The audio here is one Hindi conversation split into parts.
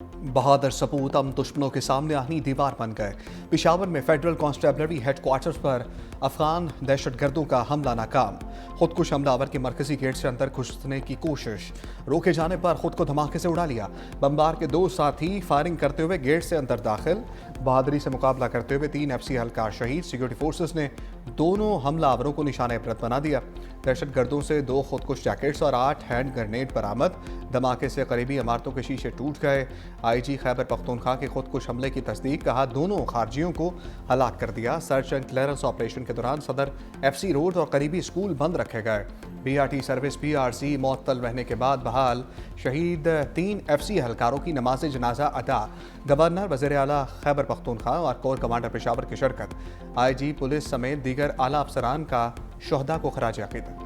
बहादुर सपूत हम दुश्मनों के सामने आहनी दीवार बन गए। पेशावर में फेडरल कांस्टेबलरी हेडक्वार्टर्स पर अफगान दहशतगर्दों का हमला नाकाम। खुदकुश हमलावर के मरकजी गेट से अंदर घुसने की कोशिश, रोके जाने पर खुद को धमाके से उड़ा लिया। बमबार के दो साथी फायरिंग करते हुए गेट से अंदर दाखिल। बहादुरी से मुकाबला करते हुए 3 FC एहलकार शहीद। सिक्योरिटी फोर्सेस ने दोनों हमलावरों को निशाने इबरत बना दिया। दहशतगर्दों से 2 खुदकुश जैकेट्स और 8 हैंड ग्रेनेड बरामद। धमाके से करीबी इमारतों के शीशे टूट गए। IG खैबर पख्तूनख्वा के खुदकुश हमले की तस्दीक, कहा दोनों खारजियों को हलाक कर दिया। सर्च एंड क्लियरेंस ऑपरेशन के दौरान सदर FC रोड और करीबी स्कूल बंद रखे गए। BRT सर्विस PRC मुअत्तल रहने के बाद बहाल। शहीद 3 FC एहलकारों की नमाज जनाजा अदा। गवर्नर, वज़ीर आला खैबर पख्तूनख्वा और कोर कमांडर पेशावर की शिरकत। IG पुलिस समेत दीगर आला अफसरान का शोहदा को खराज अकीदत।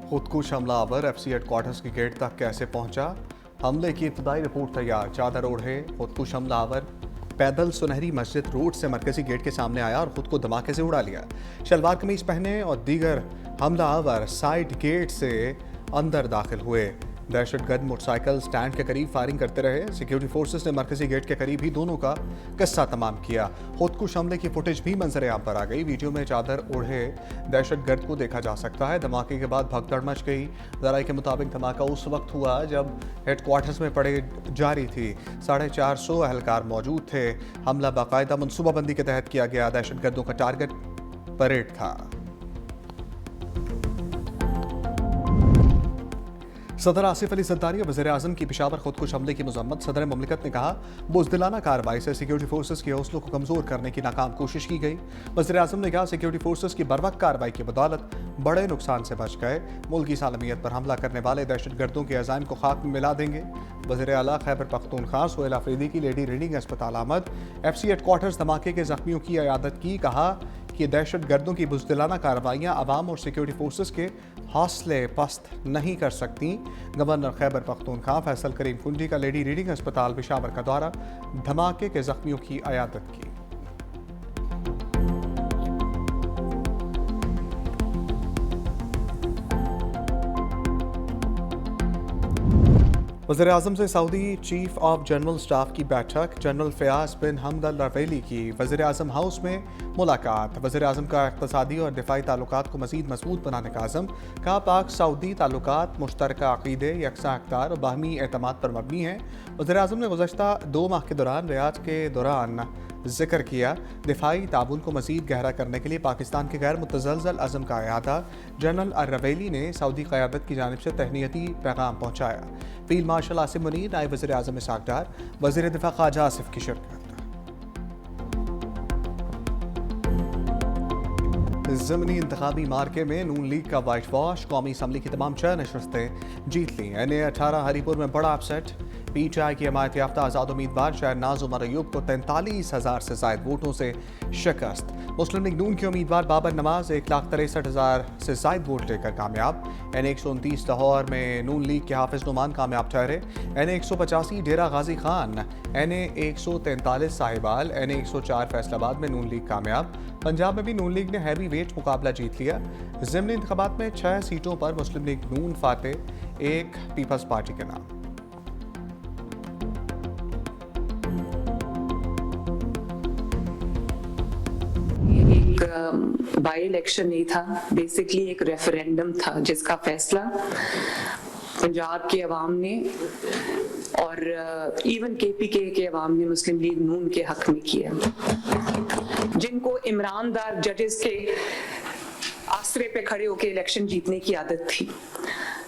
खुदकुश हमलावर FC हेडक्वार्टर्स के गेट तक कैसे पहुंचा? हमले की इब्तदाई रिपोर्ट तैयार। चादर ओढ़े खुदकुश हमलावर पैदल सुनहरी मस्जिद रोड से मरकजी गेट के सामने आया और खुद को धमाके से उड़ा लिया। शलवार कमीज पहने और दीगर हमलावर साइड गेट से अंदर दाखिल हुए। दहशतगर्द मोटरसाइकिल स्टैंड के करीब फायरिंग करते रहे। सिक्योरिटी फोर्सेस ने मरकजी गेट के करीब ही दोनों का किस्सा तमाम किया। खुदकुश हमले की फुटेज भी मंजर आम पर आ गई। वीडियो में चादर ओढ़े दहशतगर्द को देखा जा सकता है। धमाके के बाद भगदड़ मच गई। जराये के मुताबिक धमाका उस वक्त हुआ जब हेडक्वार्टर्स में परेड जारी थी। 450 एहलकार मौजूद थे। हमला बाकायदा मनसूबाबंदी के तहत किया गया। दहशतगर्दों का टारगेट परेड था। सदर आसिफ अली जरदारी और वज़ीर आज़म की पेशावर खुदकुश हमले की मजम्मत। सदर मुमलिकत ने कहा बुज़दिलाना कार्रवाई से सिक्योरिटी फोर्सेस के हौसलों को कमज़ोर करने की नाकाम कोशिश की गई। वज़ीर आज़म ने कहा सिक्योरिटी फोर्सेस की बरवक्त कार्रवाई की बदौलत बड़े नुकसान से बच गए। मुल्क की सालमियत पर हमला करने वाले दहशतगर्दों के अज़ाइम को खाक में मिला देंगे। वज़ीर आला खैबर पख्तूनख्वा सोहेल अफरीदी की लेडी रीडिंग अस्पताल आमद। FC हेडक्वार्टर्स धमाके के जख्मियों की इयादत की। कहा कि दहशतगर्दों की बुज़दिलाना कार्रवाइयाँ अवाम और सिक्योरिटी फोर्सेस के हौसले पस्त नहीं कर सकती। गवर्नर खैबर पख्तूनख्वा फैसल करीम कुंजी का लेडी रीडिंग अस्पताल पेशावर का दौरा, धमाके के जख्मियों की इयादत की। वज़ीर आज़म से Saudi chief of general staff की बैठक। जनरल फ़याज़ बिन हमद अल रवेली की वज़ीर आज़म हाउस में मुलाकात। वज़ीर आज़म का इक़्तिसादी और दिफ़ाई ताल्लुकात को मज़ीद मज़बूत बनाने का अज़म। कहा पाक सऊदी ताल्लुकात मुश्तरका अक़ीदे, यकसा अक़दार और बाहमी एतमाद पर मबनी है। वज़ीर आज़म ने गुज़श्ता 2 माह के दौरान रियाद के दौरान जिक्र किया। दिफाई ताबून को मज़ीद गहरा करने के लिए पाकिस्तान के गैर मुतज़लज़ल अज़म का अयादा। जनरल अल-रवेली ने सऊदी क़यादत की जानिब से तहनीती पैगाम पहुँचाया। फील्ड मार्शल आसिम मुनीर, नायब वज़ीर आज़म इसहाक़ डार, वज़ीर दिफ़ा ख्वाजा आसिफ की शिरकत। ज़िमनी इंतखाबी मार्के में नून लीग का वाइट वॉश। कौमी असम्बली की तमाम 6 नशस्तें जीत ली। NA-18 हरीपुर में बड़ा अपसेट। PTI की हमायत याफ्ता आज़ाद उम्मीदवार शहनाज उमर अयूब को 43,000 से ज़ायद वोटों से शिकस्त। मुस्लिम लीग नून के उम्मीदवार बाबर नवाज 1,63,000 से ज़ायद वोट लेकर कामयाब। NA-129 लाहौर में नून लीग के हाफिज नुमान कामयाब ठहरे। NA-185 डेरा गाजी खान, NA-143 साहिबाल, NA-104 फैसलाबाद में नून लीग कामयाब। पंजाब में भी नून लीग ने हैवी वेट मुकाबला जीत लिया। ज़िमनी इंतखाबात में 6 सीटों पर मुस्लिम लीग नून फाते, 1 पीपल्स पार्टी के नाम। एक बाई इलेक्शन नहीं था, बेसिकली एक रेफरेंडम था जिसका फैसला पंजाब के अवाम ने और इवन KPK के अवाम ने मुस्लिम लीग नून के हक में किया। जिनको इमरानदार जजेस के आसरे पे खड़े होकर इलेक्शन जीतने की आदत थी,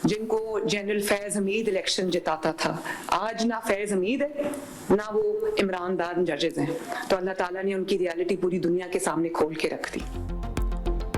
जिनको जनरल फैज हमीद इलेक्शन जिताता था, आज ना फैज हमीद है ना वो इमरानदार जजेस हैं। तो अल्लाह ताला ने उनकी रियलिटी पूरी दुनिया के सामने खोल के रख दी।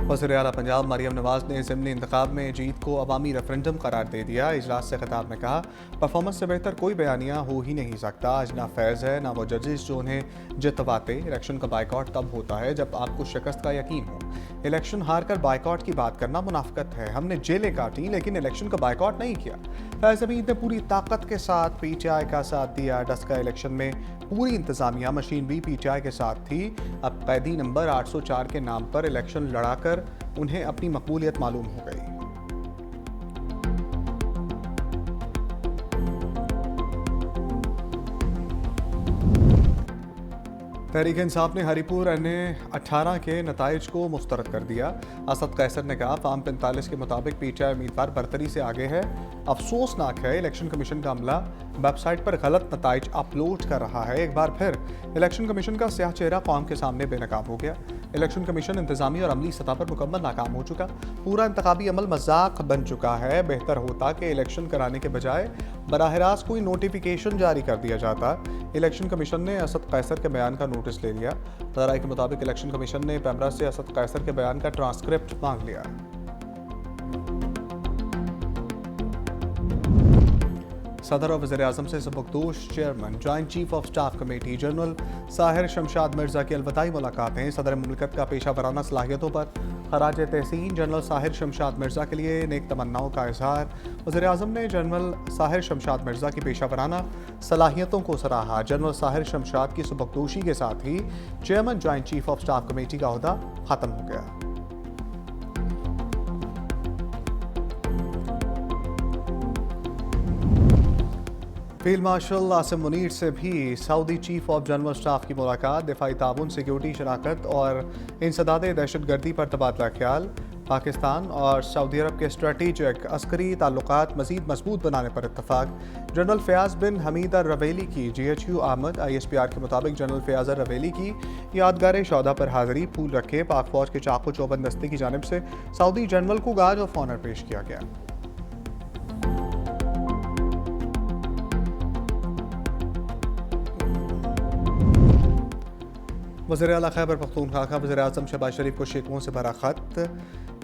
वज़ीर आला पंजाब मरियम नवाज ने ज़िमनी इंतखाब में जीत को अवामी रेफरेंडम करार दे दिया। इजलास से खिताब में कहा परफॉर्मेंस से बेहतर कोई बयानिया हो ही नहीं सकता। आज ना फैज़ है ना वो जजेस जो उन्हें जितवाते। इलेक्शन का बाइकआउट तब होता है जब आपको शिकस्त का यकीन हो। इलेक्शन हार कर बाइकआउट की बात करना मुनाफिकत है। हमने जेलें काटी लेकिन इलेक्शन का बाइकआउट नहीं किया। फैज़ हमीद ने पूरी ताकत के साथ PTI का साथ दिया। डस्का इलेक्शन में पूरी इंतजामिया मशीन भी PTI के साथ थी। अब कैदी नंबर 804 के नाम पर इलेक्शन लड़ाकर उन्हें अपनी मकबूलियत मालूम हो गई। तहरीक इंसाफ ने हरीपुर NA-18 के नताइज को मुस्तरद कर दिया। असद कैसर ने कहा, फार्म 45 के मुताबिक PTI उम्मीदवार बरतरी से आगे है। अफसोसनाक है, इलेक्शन कमीशन का अमला वेबसाइट पर गलत नताइज अपलोड कर रहा है। एक बार फिर इलेक्शन कमीशन का स्याह चेहरा कौम के सामने बेनकाब हो गया। इलेक्शन कमीशन इंतजामी और अमली सतह पर मुकम्मल नाकाम हो चुका। पूरा इंतखाबी अमल मजाक बन चुका है। बेहतर होता कि इलेक्शन कराने के बजाय बराह रास्त कोई नोटिफिकेशन जारी कर दिया जाता। इलेक्शन कमीशन ने असद कैसर के बयान का नोटिस ले लिया। ज़राए के मुताबिक इलेक्शन कमीशन ने पैमरा से असद कैसर के बयान का ट्रांसक्रिप्ट मांग लिया। सदर और वज़ीर-ए-आज़म से सबकदोश chairman joint chief of staff committee general Sahir Shamshad Mirza की अलविदाई मुलाकातें। सदर मुमलिकत का पेशा वराना सलाहियतों पर खराज तहसीन जनरल साहिर शमशाद मिर्ज़ा के लिए नेक तमन्नाओं का इजहार। वज़ीर-ए-आज़म ने जनरल साहिर शमशाद मिर्ज़ा की पेशा वराना सलाहियतों को सराहा। जनरल साहिर शमशाद की सबकदोशी के साथ ही chairman joint chief of staff committee का ओहदा ख़त्म हो गया। फील्ड मार्शल आसिम मुनीर से भी Saudi chief of general staff की मुलाकात। दिफाई ताउन, सिक्योरिटी, शराकत और इंसदाद दहशतगर्दी पर तबादला ख्याल। पाकिस्तान और सऊदी अरब के स्ट्रेटेजिक अस्करी ताल्लुकात मज़ीद मजबूत बनाने पर इत्तफाक। जनरल फयाज बिन हमीद अल रवेली की GHQ आमद। ISPR के मुताबिक जनरल फयाज अल रवेली की यादगार शौदा पर हाज़री। फूल रखे पाक फौज के चाकू चौबंद दस्ते की जानिब से सऊदी जनरल को गार्ड ऑफ ऑनर पेश किया गया। वज़ीर आला खैबर पख्तूनख्वा का वज़ीर-ए-आज़म शहबाज शरीफ को शिकवों से भरा खत।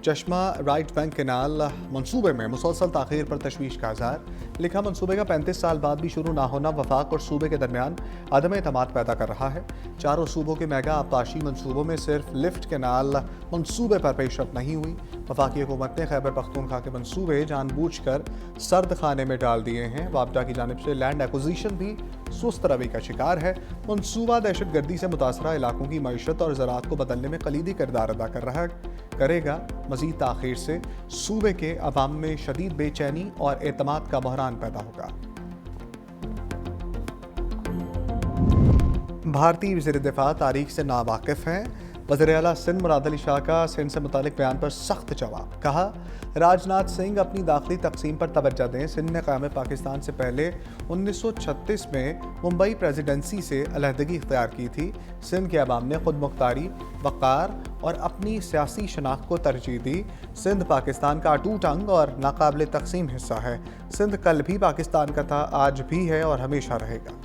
चश्मा राइट बैंक केनाल मंसूबे में मुसलसल ताख़ीर पर तशवीश का इज़हार। लिखा, मंसूबे का 35 साल बाद भी शुरू ना होना वफाक और सूबे के दरमियान अदम एतमाद पैदा कर रहा है। चारों सूबों के मेगा आबपाशी मंसूबों में सिर्फ लिफ्ट केनाल मंसूबे पर पेशरफ नहीं हुई। वफाकी हुकूमत ने खैबर पख्तूनख्वा के मंसूबे जानबूझकर सर्द खाने में डाल दिए हैं। वापडा की जानिब से लैंड एक्विजिशन भी सुस्त रवि का शिकार है। मंसूबा दहशतगर्दी से मुतासरा इलाकों की मईशत और ज़राअत को बदलने में कलीदी किरदार अदा करेगा। मज़ीद ताख़ीर से सूबे के अवाम में शदीद बेचैनी और एतमाद का बहरान पैदा होगा। भारतीय वज़ीर दिफा तारीख से नावाकिफ़ हैं। वज़ीर आला सिंध मुराद अली शाह का सिंध से मुतालिक बयान पर सख्त जवाब। कहा, राजनाथ सिंह अपनी दाखिली तकसीम पर तवज्जो दें। सिंध ने क़याम पाकिस्तान से पहले 1936 में मुंबई प्रेसिडेंसी से अलहदगी इख्तियार की थी। सिंध के अवाम ने खुद मुख्तारी, वक़ार और अपनी सियासी शनाख्त को तरजीह दी। सिंध पाकिस्तान का अटूट अंग और नाकाबिल तकसीम हिस्सा है। सिंध कल भी पाकिस्तान का था, आज भी है और हमेशा रहेगा।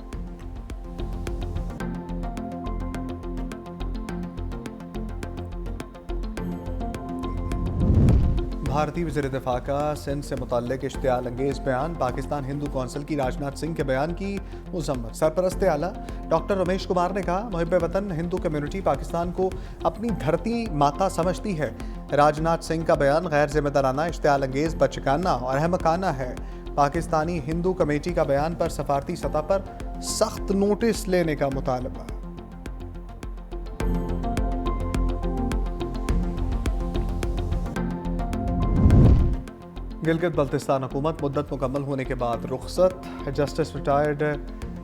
भारतीय वज़ीर दिफा का सिंध से मुतल्लिक़ इश्तियाल अंगेज़ बयान। पाकिस्तान हिंदू कौंसिल की राजनाथ सिंह के बयान की मुज़म्मत। सरपरस्त आला डॉक्टर रमेश कुमार ने कहा, मुहिब्बे वतन हिंदू कम्युनिटी पाकिस्तान को अपनी धरती माता समझती है। राजनाथ सिंह का बयान गैर जिम्मेदाराना, इश्तियाल अंगेज़, बचकाना और अहमकाना है। पाकिस्तानी हिंदू कमेटी का बयान पर सफारती सतह पर सख्त नोटिस लेने का मुतालबा। गिलगित बल्तिस्तान हुकूमत मुद्दत मुकम्मल होने के बाद रुखसत। जस्टिस रिटायर्ड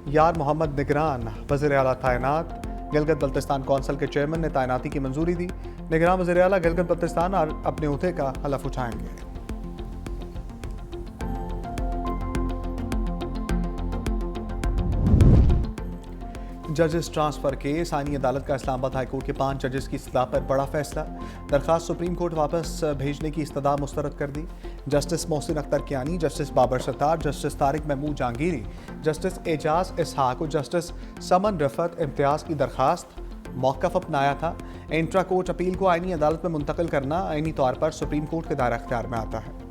यार मोहम्मद निगरान वज़ीर आला तैनात। गिलगित बल्तिस्तान कौंसिल के चेयरमैन ने तैनाती की मंजूरी दी। निगरान वज़ीर आला गिलगित बल्तिस्तान अपने ओहदे का हलफ उठाएंगे। जजेस ट्रांसफ़र केस। आईनी अदालत का इस्लामाबाद हाई कोर्ट के 5 जजेस की इस्तदा पर बड़ा फैसला। दरख्वास्त सुप्रीम कोर्ट वापस भेजने की इस्तदा मुस्तरद कर दी। Justice Mohsin Akhtar Kayani, justice Babar Sattar, justice Tariq Mahmood Jahangiri, justice Ejaz Ishaq और जस्टिस समन रफत इम्तियाज़ की दरख्वास्त मौक़िफ़ अपनाया था। इंट्रा कोर्ट अपील को आईनी अदालत में मुंतकिल करना आईनी तौर पर सुप्रीम कोर्ट के दायरा इख्तियार में आता है।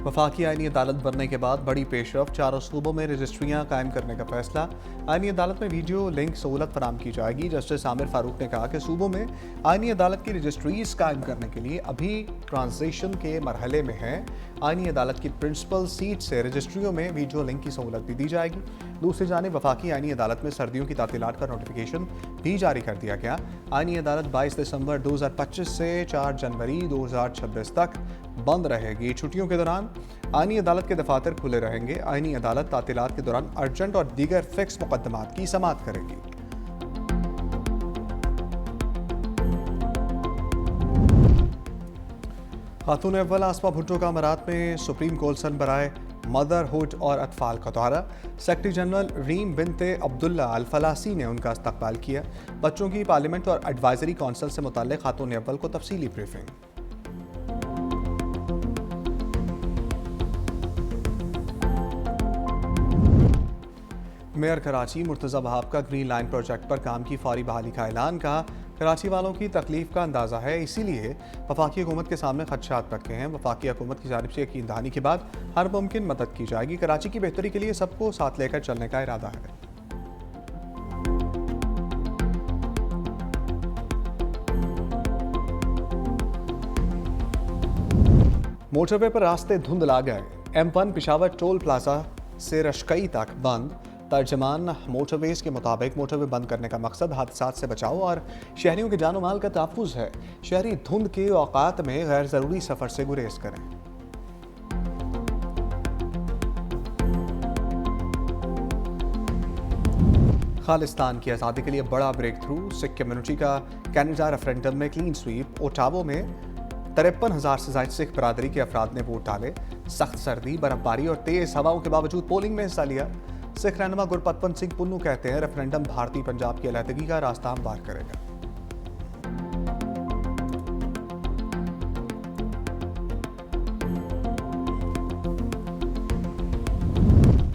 वफाकी आईनी अदालत बनने के बाद बड़ी पेशरफ, चारों सूबों में रजिस्ट्रियाँ कायम करने का फैसला। आईनी अदालत में वीडियो लिंक सहूलत फराम की जाएगी। जस्टिस आमिर फारूक ने कहा कि सूबों में आईनी अदालत की रजिस्ट्रीज कायम करने के लिए अभी ट्रांजिशन के मरहले में है। आईनी अदालत की प्रिंसिपल सीट से रजिस्ट्रियों में वीडियो लिंक की सहूलत भी दी जाएगी। दूसरी जानिब वफाकी आईनी अदालत में सर्दियों की तातीलात का नोटिफिकेशन भी जारी कर दिया गया। आईनी अदालत 22 दिसंबर 2025 से 4 जनवरी 2026 तक बंद रहेगी। छुट्टियों के दौरान आईनी अदालत के दफातर खुले रहेंगे। आईनी अदालत तातीलात के दौरान अर्जेंट और दीगर फिक्स मुकदमात की समाअत करेगी। खातून अव्वल आसमा भुट्टो का अमारात में सुप्रीम कौंसल बराए मदरहुड और अतफाल का दौरा। सेक्रेटरी जनरल रीम बिनते अब्दुल्ला अल फलासी ने उनका इस्तकबाल किया। बच्चों की पार्लियामेंट और एडवाइजरी कौंसिल से मुताल्लिक खातून अव्वल को तफसीली ब्रीफिंग। मेयर कराची मुर्तज़ा वहाब का ग्रीन लाइन प्रोजेक्ट पर काम की फौरी बहाली का ऐलान। कहा, कराची वालों की तकलीफ का अंदाज़ा है, इसीलिए वफाकी हुकूमत के सामने खदशात रखे हैं। वफाकी हुकूमत की जानिब से यकीन दहानी के बाद हर मुमकिन मदद की जाएगी। कराची की बेहतरी के लिए सबको साथ लेकर चलने का इरादा है। मोटरवे पर रास्ते धुंधला गए। M1 पिशावर टोल प्लाजा से रशकई तक बंद। तर्जमान मोटरवेज के मुताबिक मोटरवे बंद करने का मकसद हादसात से बचाव और शहरियों के जानो माल का तहफ़्फ़ुज़ है। शहरी धुंध के औकात में गैर ज़रूरी सफ़र से गुरेज करें। खालिस्तान की आज़ादी के लिए बड़ा ब्रेक थ्रू। सिख कम्युनिटी का कनाडा रेफरेंडम में क्लीन स्वीप। ओटावो में 53,000 से ज़ायद सिख बरादरी के अफराद ने वोट डाले। सख्त सर्दी, बर्फबारी और तेज़ हवाओं के बावजूद पोलिंग में हिस्सा लिया। सिख रहनुमा गुरपतवंत सिंह पुन्नू कहते हैं, रेफरेंडम भारतीय पंजाब की अलहदगी का रास्ता हमवार करेगा।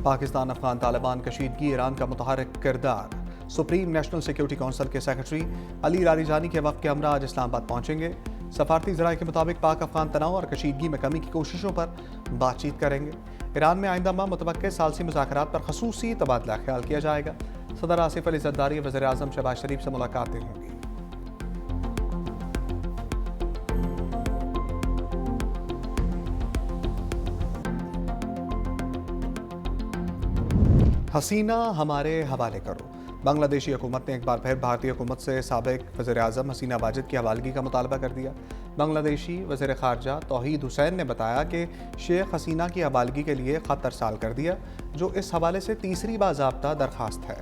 पाकिस्तान अफगान तालिबान कशीदगी, ईरान का मुतहर्रिक किरदार। सुप्रीम नेशनल सिक्योरिटी काउंसिल के सेक्रेटरी अली लारीजानी के वक्त के हमरा आज इस्लामाबाद पहुंचेंगे। सफारती ज़राए के मुताबिक पाक अफगान तनाव और कशीदगी में कमी की कोशिशों पर बातचीत करेंगे। ईरान में आइंदा माह मुतवक्के सालसी मुज़ाकरात पर ख़ुसूसी तबादला ख्याल किया जाएगा। सदर आसिफ अली ज़रदारी और वज़ीर आज़म शहबाज शरीफ से मुलाकातें होंगी। हसीना हमारे हवाले करो। बांग्लादेशी हुकूमत ने एक बार फिर भारतीय हुकूमत से साबिक वज़ीर आज़म हसीना वाजिद की हवालगी का मुतालबा कर दिया। बांग्लादेशी वज़ीर ख़ारजा तौहीद हुसैन ने बताया कि शेख हसीना की हवालगी के लिए ख़त अरसाल कर दिया, जो इस हवाले से तीसरी बाज़ाब्ता दरख्वास्त है।